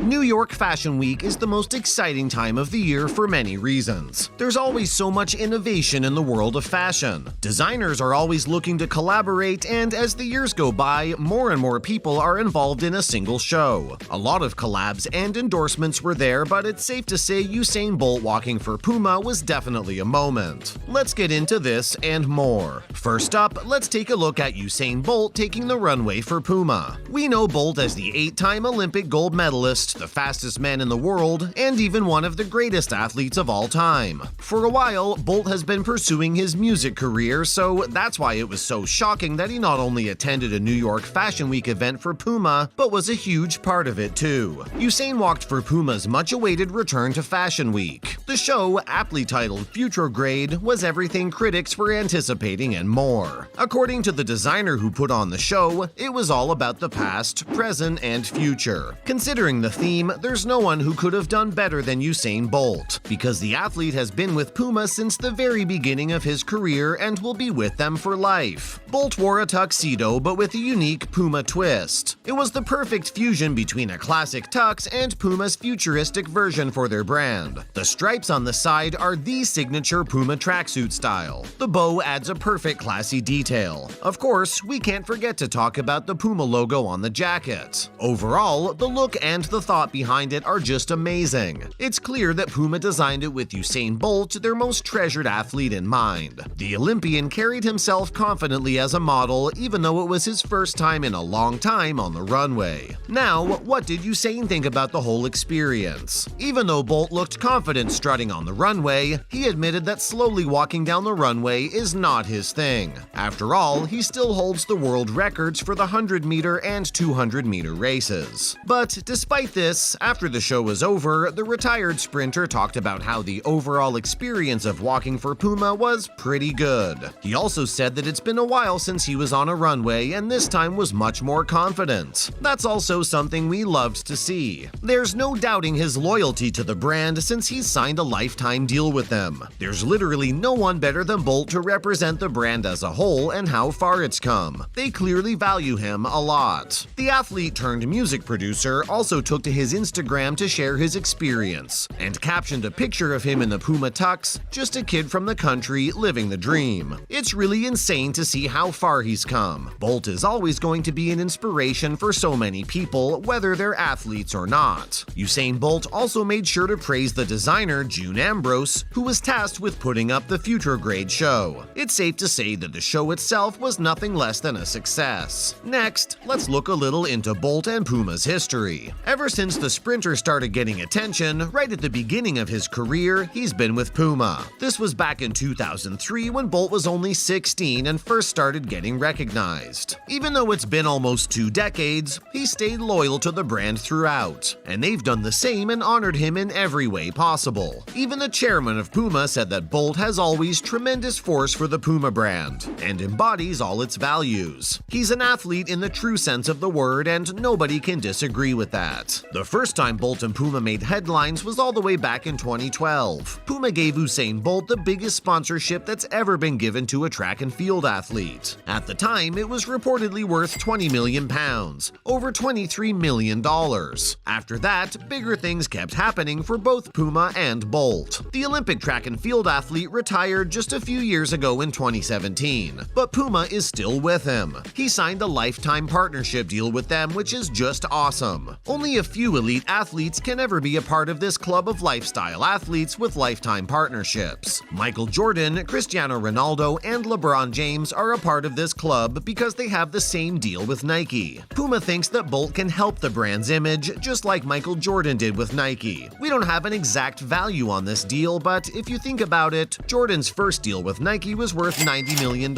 New York Fashion Week is the most exciting time of the year for many reasons. There's always so much innovation in the world of fashion. Designers are always looking to collaborate, and as the years go by, more and more people are involved in a single show. A lot of collabs and endorsements were there, but it's safe to say Usain Bolt walking for Puma was definitely a moment. Let's get into this and more. First up, let's take a look at Usain Bolt taking the runway for Puma. We know Bolt as the 8-time Olympic gold medalist, the fastest man in the world, and even one of the greatest athletes of all time. For a while, Bolt has been pursuing his music career, so that's why it was so shocking that he not only attended a New York Fashion Week event for Puma, but was a huge part of it too. Usain walked for Puma's much-awaited return to Fashion Week. The show, aptly titled Futrograde, was everything critics were anticipating and more. According to the designer who put on the show, it was all about the past, present, and future. Considering the theme, there's no one who could have done better than Usain Bolt, because the athlete has been with Puma since the very beginning of his career and will be with them for life. Bolt wore a tuxedo, but with a unique Puma twist. It was the perfect fusion between a classic tux and Puma's futuristic version for their brand. The stripes on the side are the signature Puma tracksuit style. The bow adds a perfect classy detail. Of course, we can't forget to talk about the Puma logo on the jacket. Overall, the look and the thought behind it are just amazing. It's clear that Puma designed it with Usain Bolt, their most treasured athlete, in mind. The Olympian carried himself confidently as a model, even though it was his first time in a long time on the runway. Now, what did Usain think about the whole experience? Even though Bolt looked confident strutting on the runway, he admitted that slowly walking down the runway is not his thing. After all, he still holds the world records for the 100-meter and 200-meter races. But despite this, after the show was over, the retired sprinter talked about how the overall experience of walking for Puma was pretty good. He also said that it's been a while since he was on a runway, and this time was much more confident. That's also something we loved to see. There's no doubting his loyalty to the brand since he's signed a lifetime deal with them. There's literally no one better than Bolt to represent the brand as a whole and how far it's come. They clearly value him a lot. The athlete turned music producer also took to his Instagram to share his experience, and captioned a picture of him in the Puma tux, just a kid from the country living the dream. It's really insane to see how far he's come. Bolt is always going to be an inspiration for so many people, whether they're athletes or not. Usain Bolt also made sure to praise the designer June Ambrose, who was tasked with putting up the Futrograde show. It's safe to say that the show itself was nothing less than a success. Next, let's look a little into Bolt and Puma's history. Ever since the sprinter started getting attention, right at the beginning of his career, he's been with Puma. This was back in 2003 when Bolt was only 16 and first started getting recognized. Even though it's been almost 2 decades, he stayed loyal to the brand throughout, and they've done the same and honored him in every way possible. Even the chairman of Puma said that Bolt has always tremendous force for the Puma brand and embodies all its values. He's an athlete in the true sense of the word, and nobody can disagree with that. The first time Bolt and Puma made headlines was all the way back in 2012. Puma gave Usain Bolt the biggest sponsorship that's ever been given to a track and field athlete. At the time, it was reportedly worth £20 million, over $23 million. After that, bigger things kept happening for both Puma and Bolt. The Olympic track and field athlete retired just a few years ago in 2017, but Puma is still with him. He signed a lifetime partnership deal with them, which is just awesome. Only a few elite athletes can ever be a part of this club of lifestyle athletes with lifetime partnerships. Michael Jordan, Cristiano Ronaldo, and LeBron James are a part of this club because they have the same deal with Nike. Puma thinks that Bolt can help the brand's image, just like Michael Jordan did with Nike. We don't have an exact value on this deal, but if you think about it, Jordan's first deal with Nike was worth $90 million,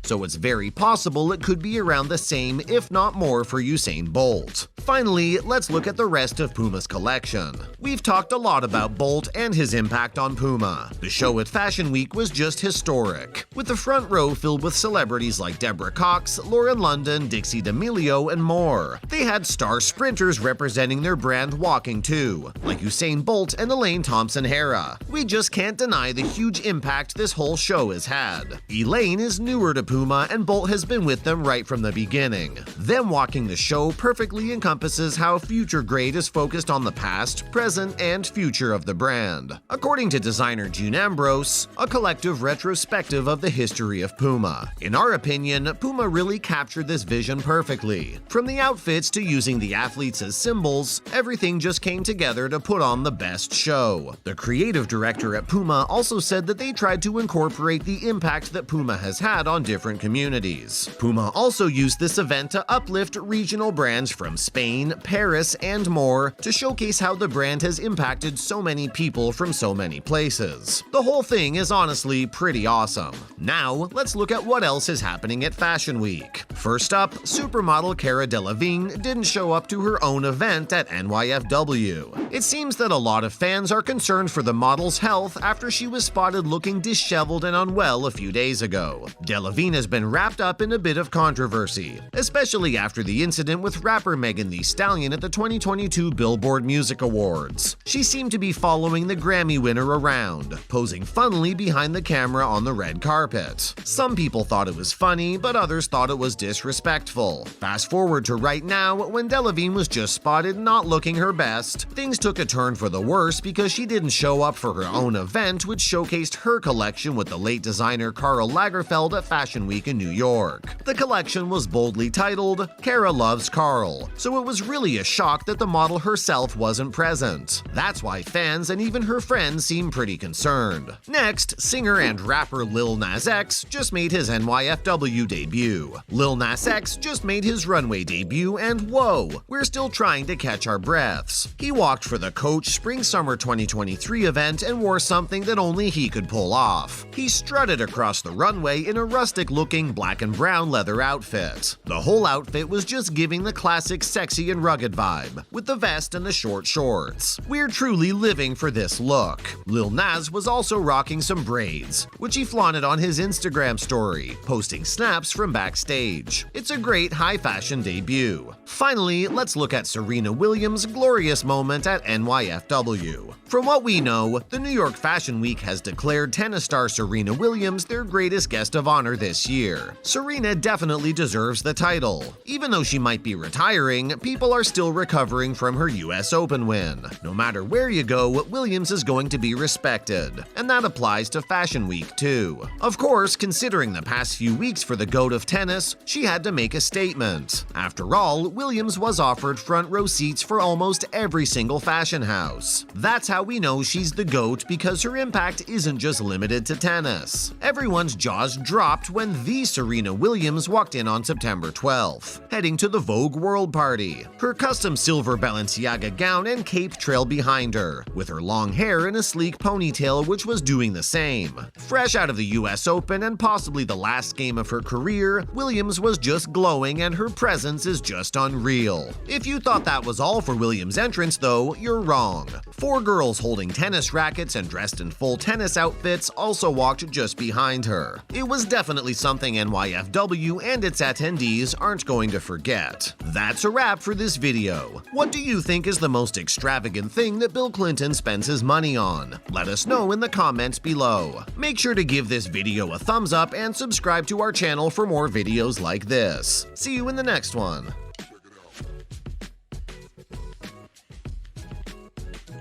so it's very possible it could be around the same, if not more, for Usain Bolt. Finally, let's look at the rest of Puma's collection. We've talked a lot about Bolt and his impact on Puma. The show at Fashion Week was just historic, with the front row filled with celebrities like Deborah Cox, Lauren London, Dixie D'Amelio, and more. They had star sprinters representing their brand walking too, like Usain Bolt and Elaine Thompson-Herah. We just can't deny the huge impact this whole show has had. Elaine is newer to Puma, and Bolt has been with them right from the beginning. Them walking the show perfectly encompasses how Futrograde is focused on the past, present, and future of the brand. According to designer June Ambrose, a collective retrospective of the history of Puma. In our opinion, Puma really captured this vision perfectly. From the outfits to using the athletes as symbols, everything just came together to put on the best show. The creative director at Puma also said that they tried to incorporate the impact that Puma has had on different communities. Puma also used this event to uplift regional brands from Spain, Paris, and more to showcase how the brand has impacted so many people from so many places. The whole thing is honestly pretty awesome. Now, let's look at what else is happening at Fashion Week. First up, supermodel Cara Delevingne didn't show up to her own event at NYFW. It seems that a lot of fans are concerned for the model's health after she was spotted looking disheveled and unwell a few days ago. Delevingne has been wrapped up in a bit of controversy, especially after the incident with rapper Megan Thee Stallion at the 2022 Billboard Music Awards. She seemed to be following the Grammy winner around, posing funnily behind the camera on the red carpet. Some people thought it was funny, but others thought it was disrespectful. Fast forward to right now, when Delevingne was just spotted not looking her best, things took a turn for the worse because she didn't show up for her own event, which showcased her collection with the late designer Karl Lagerfeld at Fashion Week in New York. The collection was boldly titled, "Cara Loves Karl," so it was really a shock that the model herself wasn't present. That's why fans and even her friends seem pretty concerned. Next, singer and rapper Lil Nas X just made his NYFW debut. Lil Nas X just made his Runway debut, and whoa, we're still trying to catch our breaths. He walked for the Coach Spring-Summer 2023 event and wore something that only he could pull off. He strutted across the runway in a rustic-looking black and brown leather outfit. The whole outfit was just giving the classic sexy and rugged vibe, with the vest and the short shorts. We're truly living for this look. Lil Nas was also rocking some braids, which he flaunted on his Instagram story, posting snaps from backstage. It's a great high-fashion debut. Finally, let's look at Serena Williams' glorious moment at NYFW. From what we know, the New York Fashion Week has declared tennis star Serena Williams their greatest guest of honor this year. Serena definitely deserves the title. Even though she might be retiring, people are still recovering from her US Open win. No matter where you go, Williams is going to be respected, and that applies to Fashion Week too. Of course, considering the past few weeks for the GOAT of tennis, she had to make a statement. After all, Williams was offered front row seats for almost every single fashion house. That's how we know she's the GOAT, because her impact isn't just limited to tennis. Everyone's jaws dropped when the Serena Williams walked in on September 12th, heading to the Vogue World Party. Her custom silver Balenciaga gown and cape trailed behind her, with her long hair in a sleek ponytail which was doing the same. Fresh out of the US Open and possibly the last game of her career, Williams was just glowing and her presence is just unreal. If you thought that was all for Williams' entrance though, you're wrong. 4 girls holding tennis rackets and dressed in full tennis outfits also walked just behind her. It was definitely something NYFW and its attendees aren't going to forget. That's a wrap for this video. What do you think is the most extravagant thing that Bill Clinton spends his money on? Let us know in the comments below. Make sure to give this video a thumbs up and subscribe to our channel for more videos like this. See you in the next one.